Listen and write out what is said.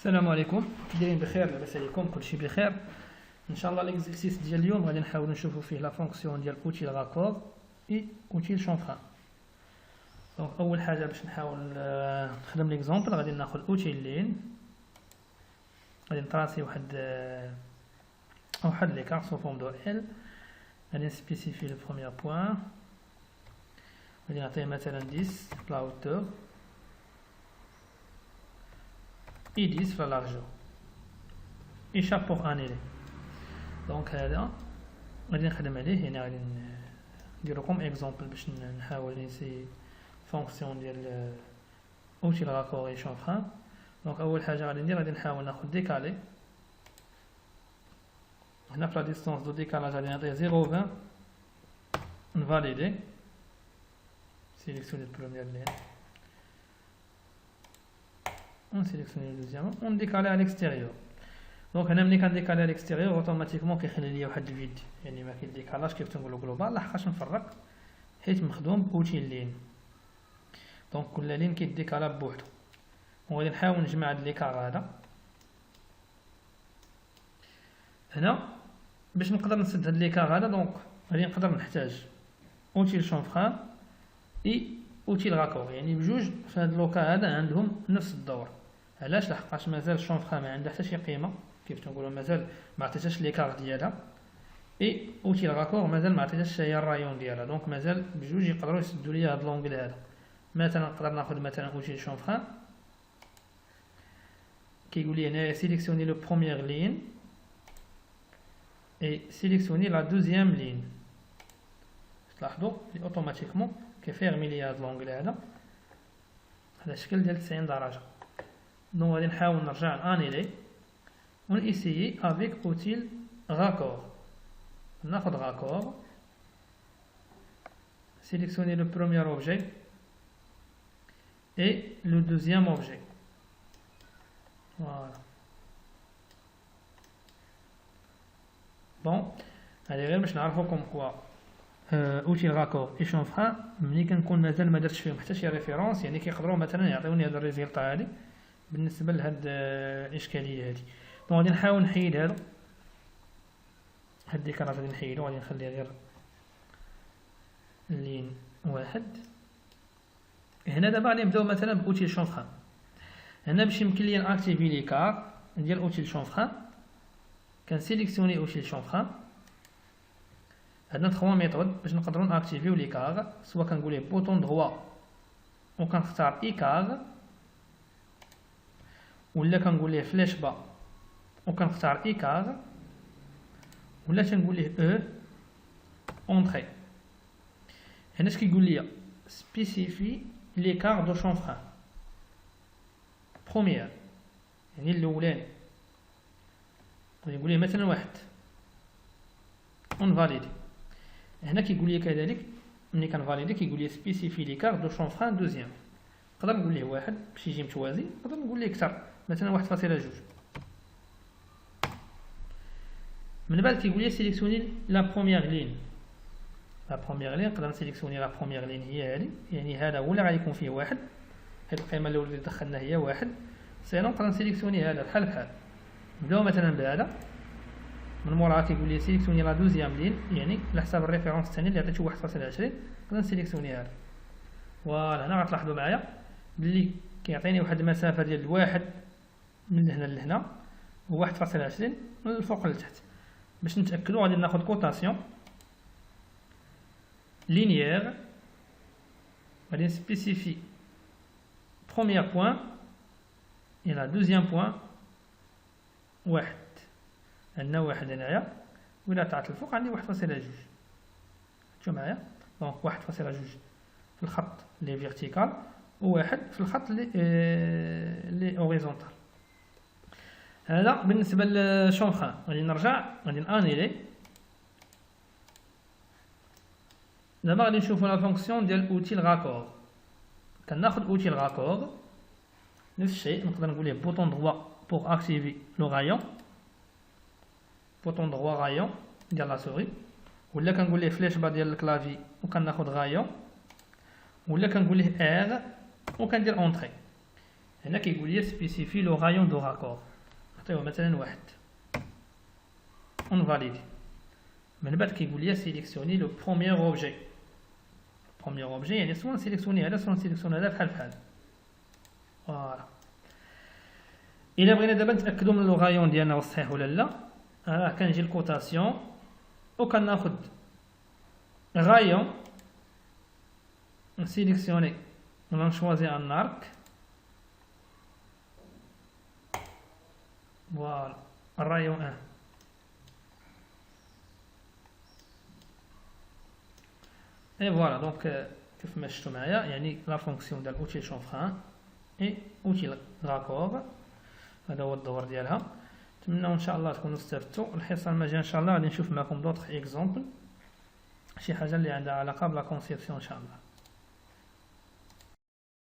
السلام عليكم، دايرين بخير؟ لاباس عليكم؟ كلشي بخير ان شاء الله. ليكزيرسيس ديال اليوم غادي نحاولوا نشوفوا فيه لا فونكسيون ديال اوتيل راكور اي اوتيل شونفران. دونك اول حاجه باش نحاول نخدم ليكزامبل غادي ناخذ اوتيل لين، غادي نطراسي واحد لي كار سو فورم دو ال، غادي نسبيسيفي لو بروميير بوين، غادي نعطيه مثلا 10 لا هوتور et 10 في لارجور et chaque pour annuler. دونك هذا غادي نخدم عليه، يعني غادي نديرو كوم اكزومبل باش نحاول نسي فونكسيون ديال اوتيل راكور اي شونفران. دونك اول حاجه غادي ندير غادي نحاول ناخذ ديكالي، هنا في لا ديستونس دو ديكالاج غادي نعطيه 0.20، نفاليدي، سيليكسيوني البروميير لين، on sélectionne le deuxième, on décale à l'extérieur. Donc هنا ملي كنديكالي على l'extérieur اوتوماتيكمون كيخلي لي واحد الفيد، يعني ما كاين ديكالاج كيف تنقولوا جلوبال، لحقاش نفرق حيت مخدوم باوتيل لين. دونك كل لين كيديكالا بوحدو، وغادي نحاول نجمع هاد ليكار هذا هنا باش نقدر نسد هاد ليكار هذا. دونك غادي نقدر نحتاج اوتيل شونفران اي اوتيل راكور، يعني بجوج في هاد لوكا هذا عندهم نفس الدور. علاش؟ لحقاش مازال الشونفران ما عندها حتى شي قيمه، كيف تنقولوا مازال ما عطيتهاش ليكار ديالها، اي اوتيل راكور مازال ما عطيتهاش هي الرايون ديالها. دونك مازال بجوج يقدروا يسدوا لي هاد لونغل هذا. مثلا نقدر ناخذ مثلا اوتيل شونفران، كيقول لي هنا سيليكسيوني لو بروميير لين اي سيليكسيوني لا دوزيام لين. تلاحظوا لي اوتوماتيكمون كيفيرمي لي هاد لونغل هذا على شكل ديال 90 درجه. دونك غادي نحاول نرجع انيلي ونيسيي افيك اوتيل راكور. ناخذ راكور، sélectionner le premier objet et le deuxième objet. Voilà. Bon, هذه غير باش نعرفوا كوم كوا اوتيل راكور اي شونفران ملي كنكون مازال ما درتش فيهم حتى شي ريفيرونس، يعني كيقدروا مثلا يعطيوني هذا الريزلتا هذه بالنسبه لهاد الاشكاليه هذه. دونك غادي نحاول نحيد هاد الديكالات، غادي نحيدو، غادي نخليه غير لين واحد. هنا دابا غادي نبداو مثلا باوتيل شونفران. هنا باش يمكن لي ناكتيفي لي كار ديال اوتيل شونفران، كنسيليكسيوني اوتيل شونفران. عندنا 3 ميثود باش نقدروا ناكتيفيو لي كار، سواء كنقول ليه بوطون دروا وكنختار اي كار، ولا كنقول ليه فلاش با وكنختار اي كار، ولا تنقول ليه او اونطري. هنا اش كيقول لي؟ سبيسيفي لي كار دو شونفران بروميير، يعني الاولاني. غادي نقول ليه مثلا واحد اون فاليدي. هنا كيقول لي كذلك ملي كنفاليدي كيقول لي سبيسيفي لي كار دو شونفران دوزيام. نقدر نقول ليه واحد باش يجي متوازي، نقدر نقول ليه اكثر مثلا 1.2. من بعد كيقول لي سيليكسيوني لا بروميير لين. لا بروميير لين نقدر نسيليكسيوني لا بروميير لين هي هذه، يعني هذا هو اللي غيكون فيه واحد، هاد القيمه الاولى اللي دخلنا هي واحد. سينو نقدر نسيليكسيوني هذا بحال بحال. نبداو مثلا بهذا، من موراها كيقول لي سيليكسيوني لا دوزيام لين، يعني على حساب الريفيرونس الثاني اللي عطيتو 1.20 نقدر نسيليكسيوني هذا. فوالا هنا غتلاحظوا معايا بلي كيعطيني واحد المسافه ديال واحد من هنا لهنا و 1.20 من الفوق لتحت. باش نتاكدوا غادي ناخذ كوتاسيون لينيير، غادي نسبيسيفي بروميير بوين الى دوزيام بوين واحد. عندنا واحد هنايا، وإلا طلعت الفوق عندي 1.2. شوفوا معايا، دونك 1.2 في الخط لي فيرتيكال وواحد في الخط لي اوريزونتال. هذا بالنسبه للشونفران. غادي نرجع غادي نانيلي. دابا غادي نشوفوا لا فونكسيون ديال اوتيل راكور. كناخذ اوتيل راكور نفس الشيء، نقدر نقول ليه بوطون دروا بور اكتيفي لو رايون، بوطون دروا رايون ديال لا سوري، ولا كنقول ليه فلاش با ديال الكلافي وكناخذ رايون، ولا كنقول ليه ار وكندير اونطري. هنا كيقول لي سبيسيفي لو رايون دو راكور، نعطيوه مثلا واحد ونفاليدي. من بعد كيقول لي سيليكسيوني لو بروميير اوبجي. بروميير اوبجي يعني سوا نسيليكسيوني هذا سوا نسيليكسيوني هذا بحال بحال. فوالا. الا بغينا دابا نتاكدوا من لو رايون ديالنا واش صحيح ولا لا، راه كنجي الكوتاسيون وكناخد رايون نسيليكسيوني ولا نشوازي ان ارك. فوالا الرايون 1. اي فوالا دونك كيف ما شفتوا معايا يعني لا فونكسيون ديال اوتيل شونفران اي اوتيل راكور، هذا هو الدور ديالها. نتمنى ان شاء الله تكونوا استفدتوا. الحصه الماجيه ان شاء الله غادي نشوف معكم دوطخ اكزومبل، شي حاجه اللي عندها علاقه بلا كونسيبسيون ان شاء الله.